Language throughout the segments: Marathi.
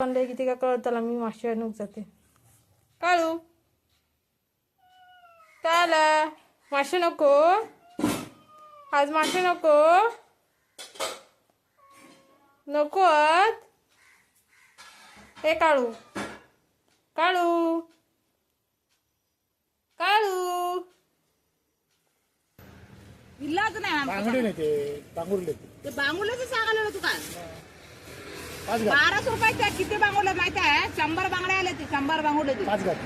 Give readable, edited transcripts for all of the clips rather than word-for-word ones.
बांधले किती का कळतला मी मासे आणूक जाते. काळू त्याला मासे नको आज, मासे नको नको आज. हे काळू काळू काळू इलाज नाही बांगडे नाही ते बांगुरले ते बांगुल्याचं सांगायला तू काय 5 घाट 1200 रुपयाचे किती बांगुले माहिती आहे? 100 बांगडे आले ते 100 बांगुले ते 5 घाट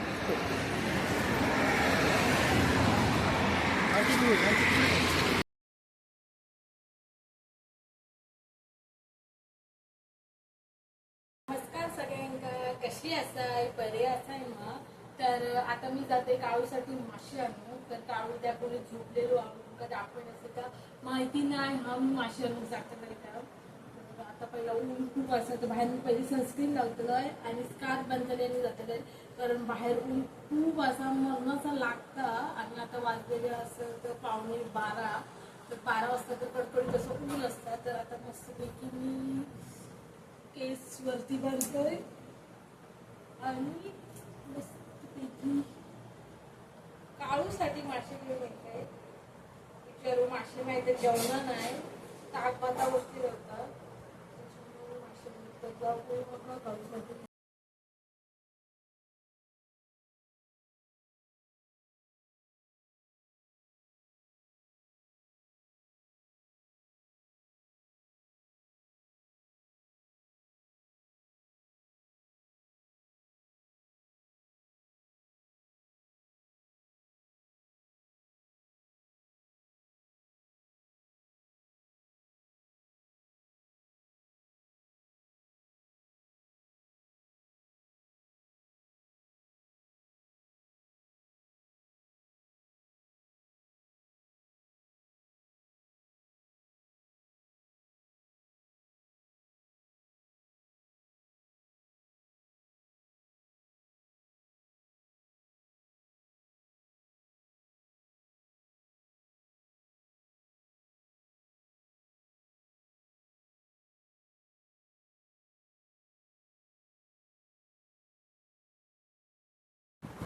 नमस्कार सगळ्यांका, कशी असाय? बरे असाय मग? तर आता मी जाते काळूसाठी मासे आणू. तर काळू त्या कोणी झोपलेलो आणून कधी आपण असं का माहिती नाही. हा मी मासे आणून जाते तरी का आता पहिला ऊन खूप असं तर बाहेर मी पहिली सनस्क्रीन लावतलोय आणि स्कार्फ बांधलेली जातले, कारण बाहेर ऊन खूप असा मरणाचा लागता. आणि आता वाजलेले असं तर 11:15 तर 12 वाजता तर कडकडीत असं ऊन असतं. तर आता मस्तपैकी मी केस वरती बांधतोय आणि मस्तपैकी काळूसाठी मासे घेऊन येते. विचारू मासे नाही तर जेवण नाही, ताक भाता गोष्टी होतात. मासे काळूसाठी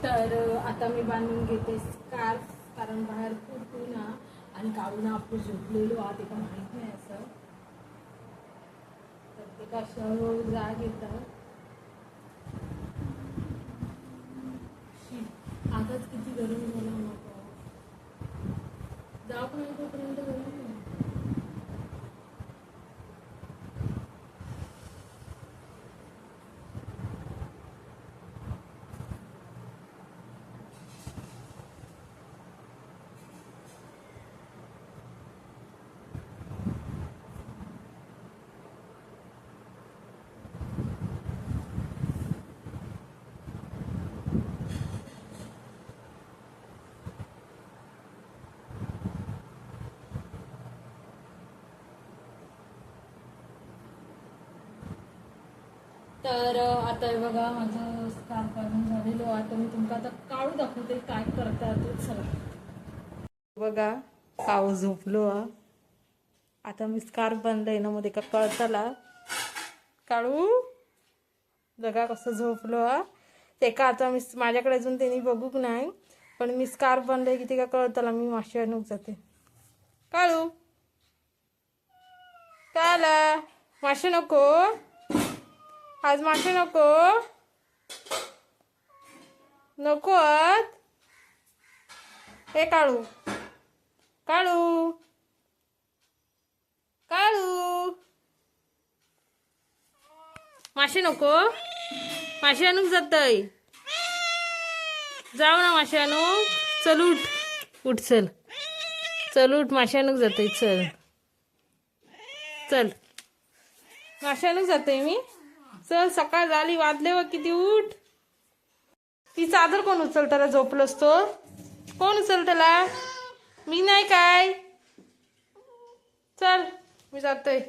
तर आता मी बांधून घेते स्कार्फ, कारण बाहेर खूप ऊन आणि काळून आपण झोपलेलो आहात ते का माहीत नाही असं. तर ते कशावर जाग येतात. आताच किती गरम झाला नको जाऊ पण तोपर्यंत गरम नाही. तर आता हे बघा माझं स्कार्फ काढून झालेलो. आता मी तुमका आता काळू दाखवते काय करता ते. चला बघा काळू झोपलो. आता मी स्कार्फ बांधलंय ना मध्ये का कळतला. काळू बघा कसं झोपलो. ते का आता मी माझ्याकडे अजून त्यांनी बघूक नाही, पण मी स्कार्फ बांधलंय किती का कळतला मी मासे आणूक जाते. काळू त्याला मासे नको आज, मासे नको नको आज. हे काळू काळू काळू मासे नको, मासे आणूक जातय. जाऊ ना मासे आणूक. चल उठ उठ चल चल उठ मासे आणूक जातय. चल चल मासे आणूक जातय मी. चल सकाळ झाली वाजले व किती. उठ. ती चादर कोण उचलताला? झोपलोस तो कोण उचलताला? मी नाही काय. चल मी जातोय.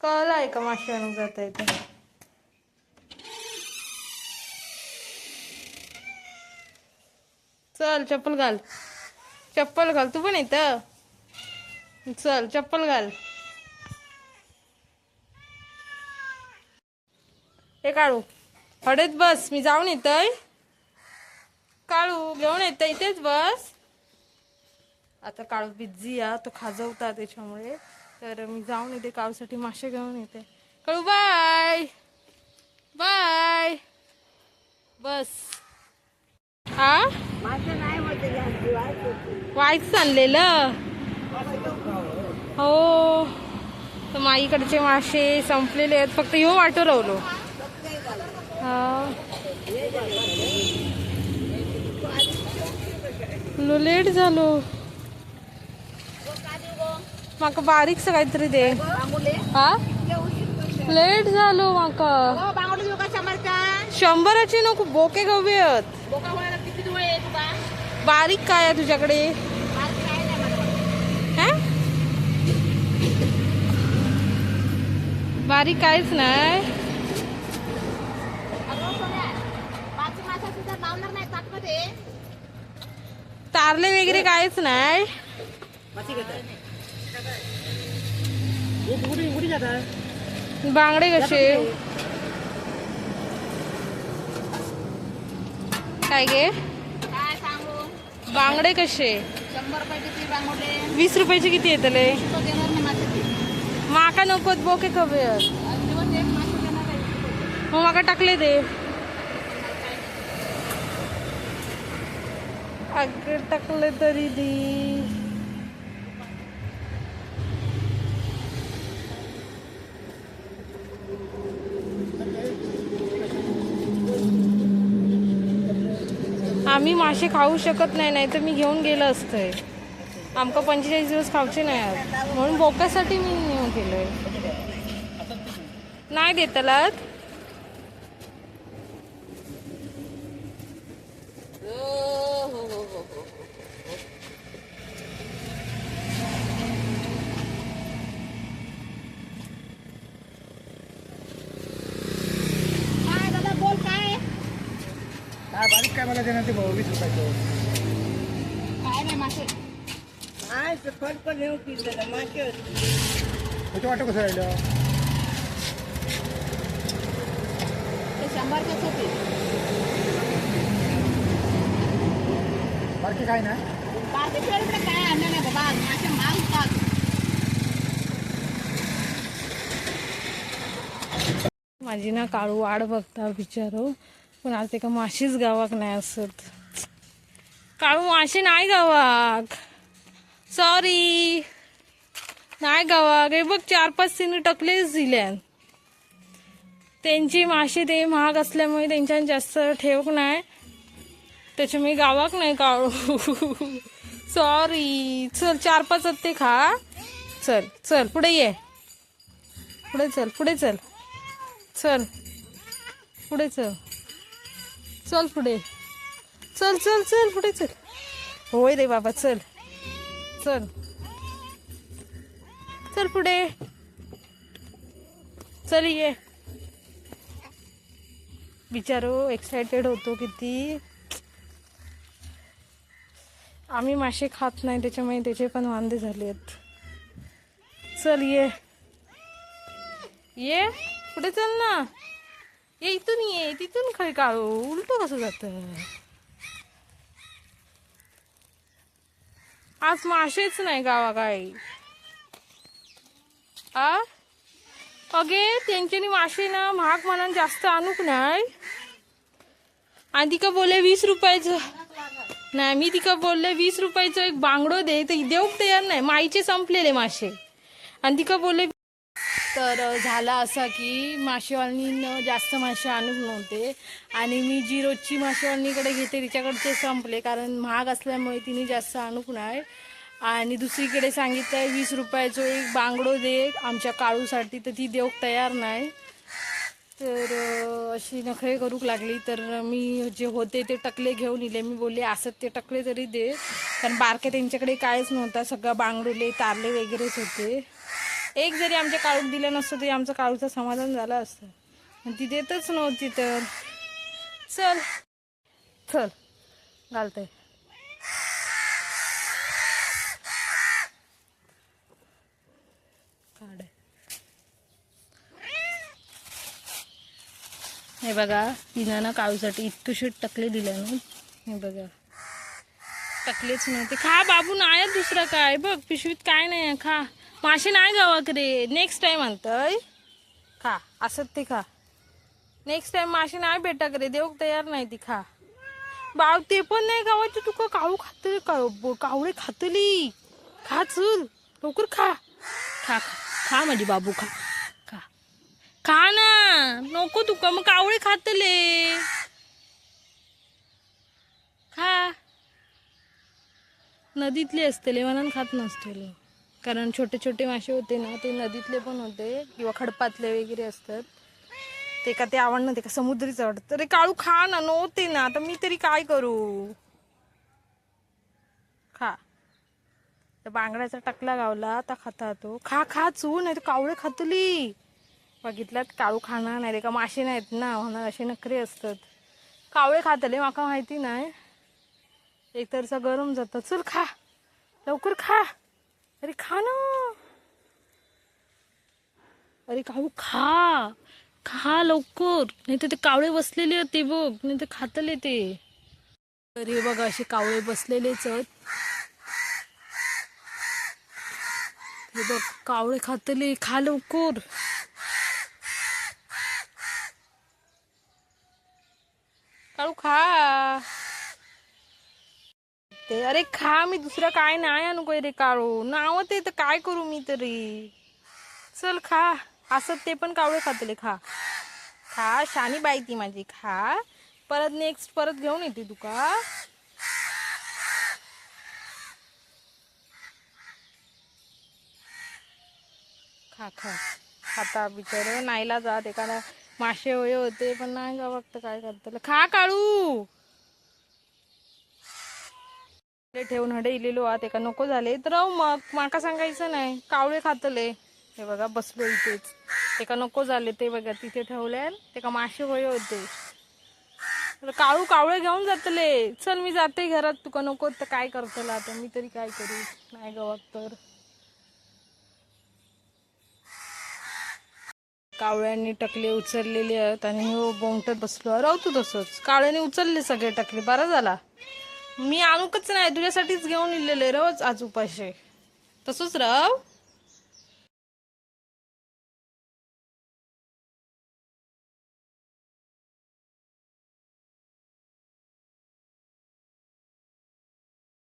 कळलाय का मासे आणून जात आहे तर. चल चप्पल घाल, चप्पल घाल. तू पण येतं. चल चप्पल घाल. हे काळू हळद बस, मी जाऊन येतय. काळू घेऊन येत इथेच बस. आता काळू बिझी आहे, तो खाजवता त्याच्यामुळे. तर मी जाऊन येते काळूसाठी मासे घेऊन येते. काळू बाय बाय बस. हा वाईच आणलेलं हो. तर माईकडचे मासे संपलेले आहेत, फक्त ह्यो वाटो रावलो. हा लेट झालो. माका बारीकसं काहीतरी दे. हा लेट झालो माका. 100ची नको, बोके गवे आहेत. बारीक काय आहे तुझ्याकडे? हा बारीक काहीच नाही. तारले वगैरे काहीच नाही. बांगडे कसे काय गे? बांगडे कसे? 100 रुपयाची बांगडे. 20 रुपयाचे किती येतले? माका नकोत, बोके कवे मग माका टाकले दे. अग टाकले तरी दी. आम्ही मासे खाऊ शकत नाही, नाही तर मी घेऊन गेलं असतंय. आमका 45 दिवस खाऊचे नाही आहेत, म्हणून बोक्यासाठी मी नेऊन केलंय. नाही देतलात काय बारीक काय मला देणार ते भाऊ 20 रुपयाचं. काय नाही मासे. त्याचं वाटं कसं राहिलं? 100 होते. बारकी काय नाही. बाकी खेळकडे काय आणलं नाही बाबा, मासे माल खात. माझी ना काळू वाढ बघता बिचारो, पण आज ते का माशीच गावाक नाही असत. काळू मासे नाही गावाक, सॉरी नाही गावाक. हे बघ 4-5 तिने टकलेच दिल्यान. त्यांची मासे ते महाग असल्यामुळे त्यांच्या जास्त ठेवक नाही, त्याच्यामुळे गावाक नाही काळू. सॉरी. चल 4-5 ते खा. चल चल पुढे ये, पुढे चल, पुढे चल, चल पुढे चल, चल पुढे, चल चल चल पुढे चल. होय रे बाबा, चल चल चल पुढे चल. ये बिचारो एक्साइटेड होतो किती. आम्ही मासे खात नाही त्याच्यामुळे त्याचे पण वांदे झाले आहेत. चल ये ये पुढे चल ना. ये इथून, ये तिथून खाय. काळू उलटं कसं जात? आज मासेच नाही गावा काही. अगे त्यांच्यानी मासे ना महाग म्हणून जास्त आणूक नाही. आणि तिका बोलले 20 रुपयाचं नाही. मी तिका बोलले 20 रुपयाचं एक बांगडो दे, तर देऊक तयार नाही. माईचे संपलेले मासे. आणि तिका बोलले. तर झाला असा की मासेवालीनं जास्त मासे आणूक नव्हते, आणि मी जी रोजची मासेवालीकडे घेते तिच्याकडचे संपले, कारण महाग असल्यामुळे तिने जास्त आणूक नाही. आणि दुसरीकडे सांगितलं 20 रुपयाचं एक बांगडो दे आमच्या काळूसाठी, तर ती देऊक तयार नाही. तर अशी नखरे करूक लागली. तर मी जे होते ते टकले घेऊन इले. मी बोलले असत ते टकले तरी दे, कारण बारके त्यांच्याकडे काहीच नव्हता, सगळं बांगडुले तारले वगैरेच होते. एक जरी आमच्या काळूक दिलं नसतं तरी आमचं काळूचं समाधान झालं असतं, पण ती देतच नव्हती. तर चल चल घालते. हे बघा तिनं ना काळूसाठी इतकं टकले दिले ना. हे बघा टकलेच नव्हते. खा बाबू नाही दुसरं काय बघ पिशवीत काय नाही खा. मासे नाही गावाकडे नेक्स्ट टाइम आणतय खा असत ते खा. नेक्स्ट टाइम मासे नाही भेटा करे देऊ तयार नाही ती खा. बाव ते पण नाही गावाची तुका काळू खातली कावळे खातली. खा चल लवकर खा खा खा माझी बाबू खा खा खा ना. नको तुका मग कावळे खातले खा. नदीतले असतले म्हणून खात नसतले कारण छोटे छोटे मासे होते ना ते नदीतले पण होते किंवा खडपातले वगैरे असतात ते का ते आवडणं ते का समुद्रीच आवडतं. तरी काळू खा ना नव्हते ना आता मी तरी काय करू. खा बांगड्याचा टकला गावला आता खाता तो खा खा चू नाही तर कावळे खातली. बघितल्यात काळू खाणार नाही रे का मासे नाहीत ना म्हणून असे नखरे असतात. कावळे खातले माका माहिती नाही एक तरचा गरम जातं. चल खा लवकर खा. अरे खा ना. अरे काळू खा खा लवकर नाही तर ते कावळे बसलेले होते बघ नाही तर खातले ते. अरे बघा असे कावळे बसलेलेच आहेत. हे बघ कावळे खातले खा लवकर. काळू खा ते. अरे खा मी दुसरं काय नाही आणू काय रे काळू नाव ते तर काय करू मी तरी. चल खा असत ते पण कावळे खातले खा खा. शानी बाई ती माझी खा. परत नेक्स्ट परत घेऊन येते तुका. खा खा खाता बिचार नाहीला जात एखादा मासे वय होते पण नाही जा बघत काय करत. खा काळू ठेवून हडे इलेलो आत एका नको झाले तर मग माका सांगायचं नाही कावळे खातले. हे बघा बसलो इथेच एका नको झाले ते बघा तिथे ठेवले ते का मासे वय होते. काळू कावळे घेऊन जातले. चल मी जाते घरात तुका नको तर काय करतला आता मी तरी काय करू नाही गावात तर. कावळ्यांनी टकले उचललेले आहेत आणि हो बोंगटत बसलो. राहू तू तसंच कावळ्यांनी उचलले सगळे टकले बरा झाला. मी आणूकच नाही तुझ्यासाठीच घेऊन इलेले रोज आज उपाशे तसंच राव.